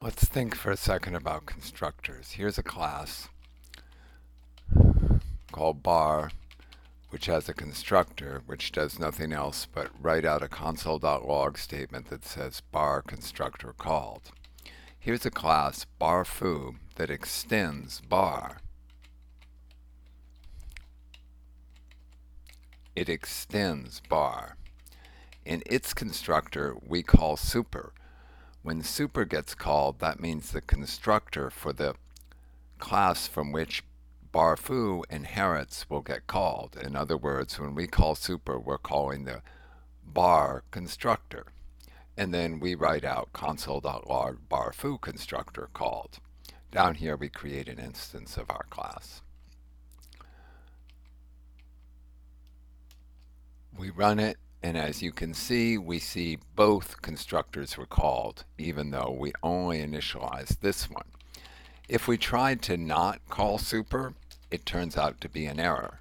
Let's think for a second about constructors. Here's a class called bar, which has a constructor which does nothing else but write out a console.log statement that says bar constructor called. Here's a class bar foo that extends bar. It extends bar. In its constructor, we call super. When super gets called, that means the constructor for the class from which bar foo inherits will get called. In other words, when we call super, we're calling the bar constructor. And then we write out console.log bar foo constructor called. Down here we create an instance of our class. We run it, and as you can see, we see both constructors were called, even though we only initialized this one. If we tried to not call super, it turns out to be an error.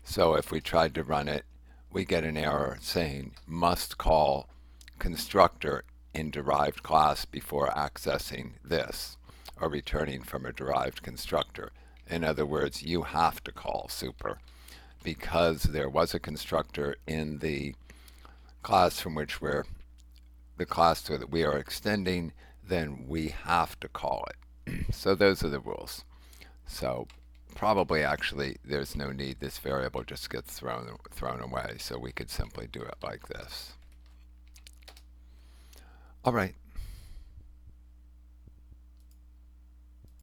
So if we tried to run it, we get an error saying must call constructor in derived class before accessing this, or returning from a derived constructor. In other words, you have to call super. Because there was a constructor in the class from which the class that we are extending, then we have to call it. So those are the rules. So probably actually there's no need. This variable just gets thrown away. So we could simply do it like this. All right.